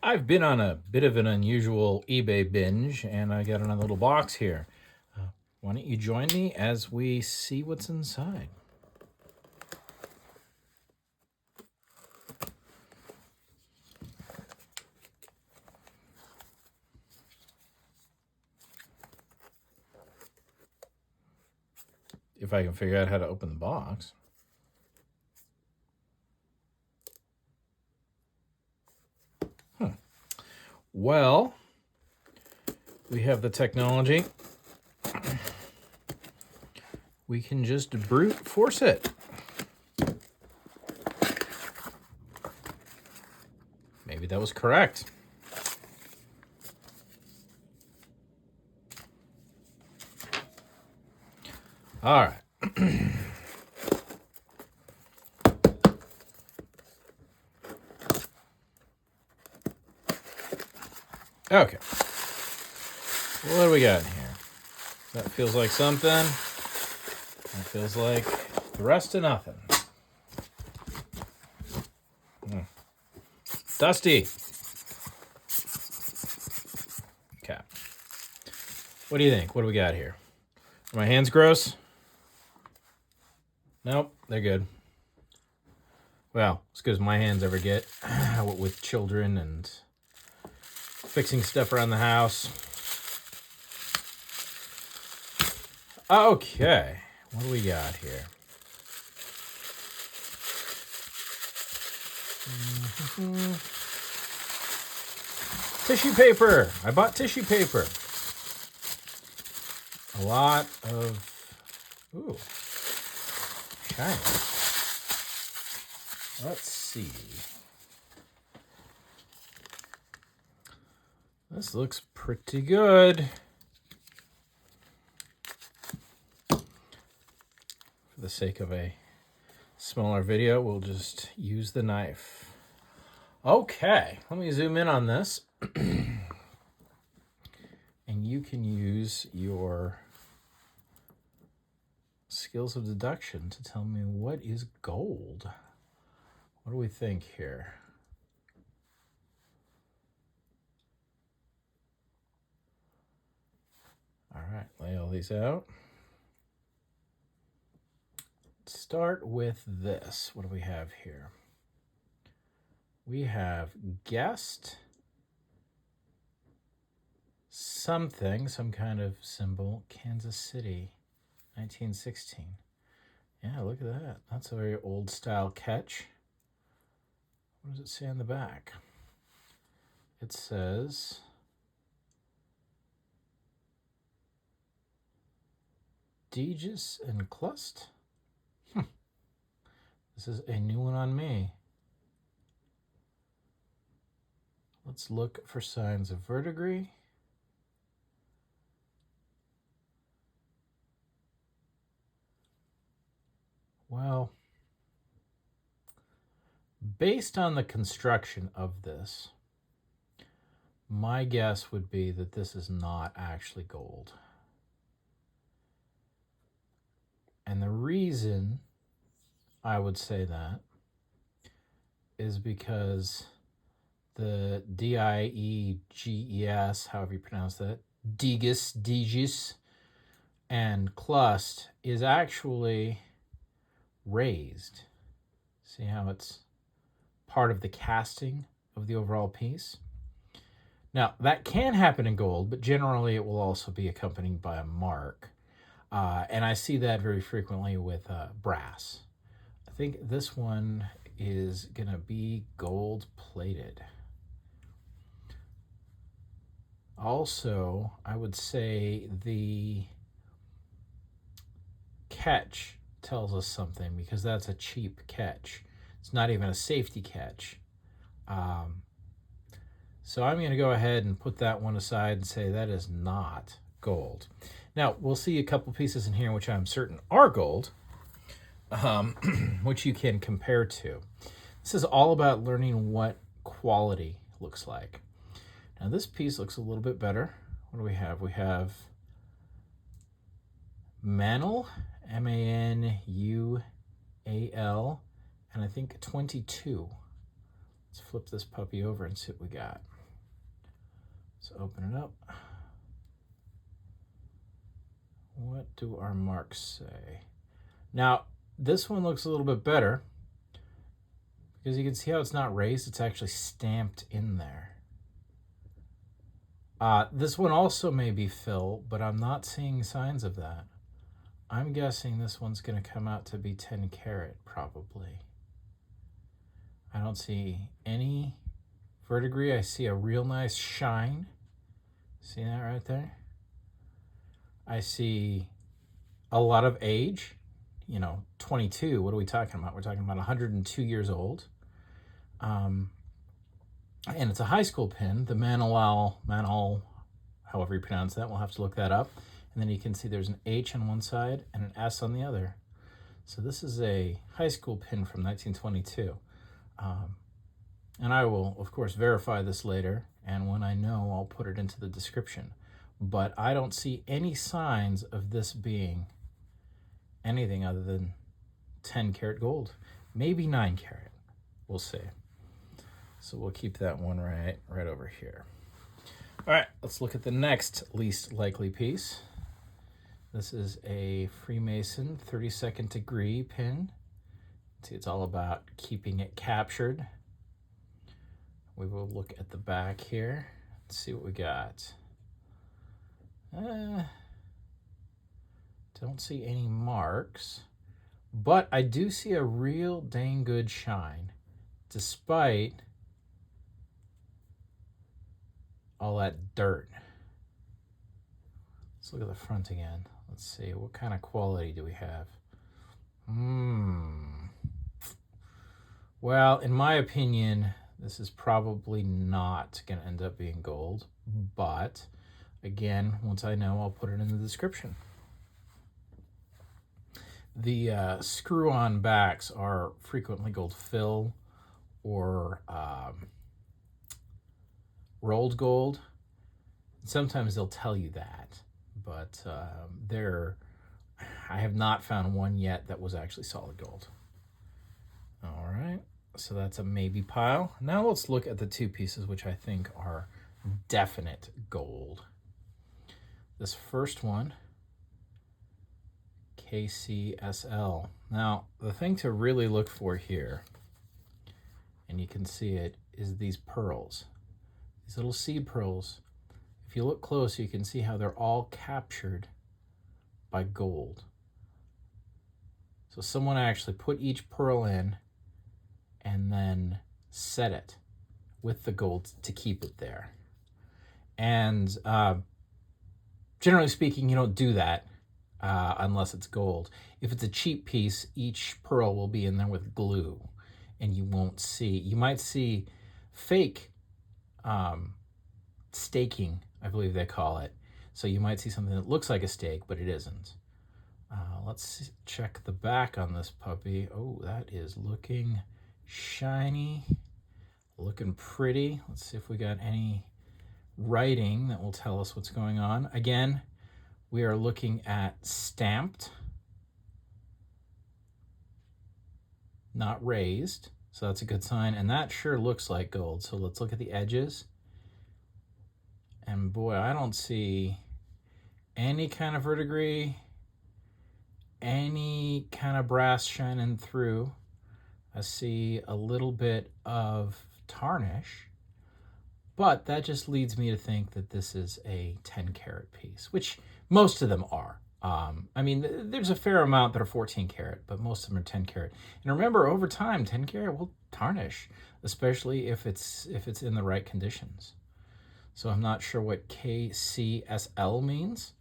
I've been on a bit of an unusual eBay binge, and I got another little box here. Why don't you join me as we see what's inside? If I can figure out how to open the box. Well, we have the technology. We can just brute force it. Maybe that was correct. All right. Okay. What do we got in here? That feels like something. That feels like the rest of nothing. Dusty. Okay. What do you think? What do we got here? Are my hands gross? Nope, they're good. Well, as good as my hands ever get with children and fixing stuff around the house. Okay, what do we got here? Tissue paper. I bought tissue paper. A lot of, ooh, shiny. Let's see. This looks pretty good. For the sake of a smaller video, we'll just use the knife. Okay, let me zoom in on this. And you can use your skills of deduction to tell me what is gold. What do we think here? All right, lay all these out. Let's start with this. What do we have here? We have guessed something, some kind of symbol, Kansas City, 1916. Yeah, look at that. That's a very old style catch. What does it say on the back? It says Deegis and Clust. This is a new one on me. Let's look for signs of verdigris. Well, based on the construction of this, my guess would be that this is not actually gold. And the reason I would say that is because the Dieges, however you pronounce that, Deegis, and Clust is actually raised. See how it's part of the casting of the overall piece? Now, that can happen in gold, but generally it will also be accompanied by a mark. And I see that very frequently with brass. I think this one is going to be gold-plated. Also, I would say the catch tells us something because that's a cheap catch. It's not even a safety catch. So I'm going to go ahead and put that one aside and say that is not gold. Now, we'll see a couple pieces in here which I'm certain are gold, which you can compare to. This is all about learning what quality looks like. Now, this piece looks a little bit better. What do we have? We have Manul, M-A-N-U-A-L, and I think 22. Let's flip this puppy over and see what we got. Let's open it up. What do our marks say? Now, this one looks a little bit better because you can see how it's not raised. It's actually stamped in there. This one also may be fill, but I'm not seeing signs of that. I'm guessing this one's going to come out to be 10 karat, probably. I don't see any verdigris. I see a real nice shine. See that right there? I see a lot of age. 22. What are we talking about? We're talking about 102 years old. And it's a high school pin, the Manal, however you pronounce that. We'll have to look that up. And then you can see there's an H on one side and an S on the other. So this is a high school pin from 1922. And I will, of course, verify this later. And when I know, I'll put it into the description. But I don't see any signs of this being anything other than 10 karat gold. Maybe 9 karat. We'll see. So we'll keep that one right over here. All right, let's look at the next least likely piece. This is a Freemason 32nd degree pin. See, it's all about keeping it captured. We will look at the back here. Let's see what we got. Don't see any marks, but I do see a real dang good shine, despite all that dirt. Let's look at the front again. Let's see, what kind of quality do we have? Well, in my opinion, this is probably not going to end up being gold, but again, once I know, I'll put it in the description. The screw-on backs are frequently gold fill or rolled gold. Sometimes they'll tell you that, but I have not found one yet that was actually solid gold. All right, so that's a maybe pile. Now let's look at the two pieces which I think are definite gold. This first one, KCSL. Now, the thing to really look for here, and you can see it, is these pearls. These little seed pearls. If you look close, you can see how they're all captured by gold. So someone actually put each pearl in and then set it with the gold to keep it there. And generally speaking, you don't do that unless it's gold. If it's a cheap piece, each pearl will be in there with glue, and you might see fake staking, I believe they call it. So you might see something that looks like a stake, but it isn't. Let's check the back on this puppy. Oh, that is looking shiny, looking pretty. Let's see if we got any writing that will tell us what's going on. Again, we are looking at stamped, not raised. So that's a good sign. And that sure looks like gold. So let's look at the edges. And boy, I don't see any kind of verdigris, any kind of brass shining through. I see a little bit of tarnish, but that just leads me to think that this is a 10 karat piece, which most of them are. I mean, there's a fair amount that are 14 karat, but most of them are 10 karat. And remember, over time, 10 karat will tarnish, especially if it's in the right conditions. So I'm not sure what KCSL means,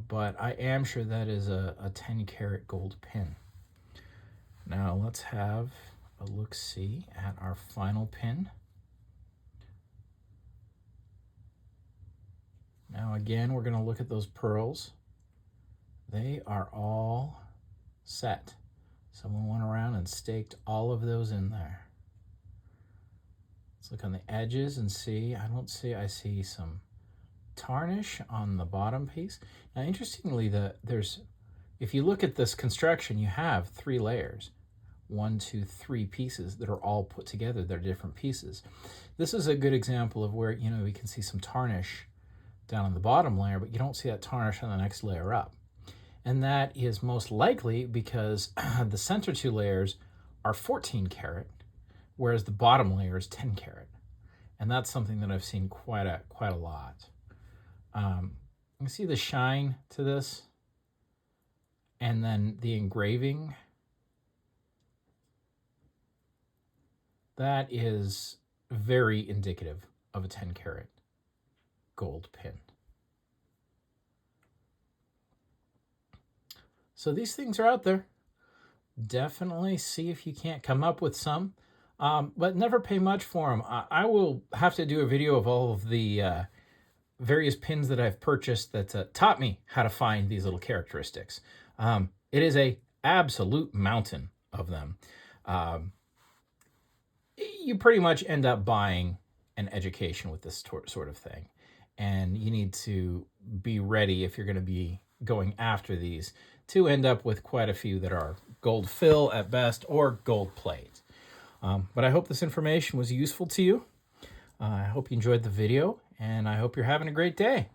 but I am sure that is a 10 karat gold pin. Now let's have a look-see at our final pin. Now again, we're going to look at those pearls. They are all set. Someone went around and staked all of those in there. Let's look on the edges and see. I see some tarnish on the bottom piece. Now interestingly, if you look at this construction, you have 3 layers. 1, 2, 3 pieces that are all put together. They're different pieces. This is a good example of where, we can see some tarnish down on the bottom layer, but you don't see that tarnish on the next layer up. And that is most likely because the center 2 layers are 14 karat, whereas the bottom layer is 10 karat. And that's something that I've seen quite a lot. You see the shine to this, and then the engraving. That is very indicative of a 10 karat gold pin. So these things are out there. Definitely see if you can't come up with some, but never pay much for them. I will have to do a video of all of the various pins that I've purchased that taught me how to find these little characteristics. It is a absolute mountain of them. You pretty much end up buying an education with this sort of thing. And you need to be ready, if you're going to be going after these, to end up with quite a few that are gold fill at best or gold plate. But I hope this information was useful to you. I hope you enjoyed the video, and I hope you're having a great day.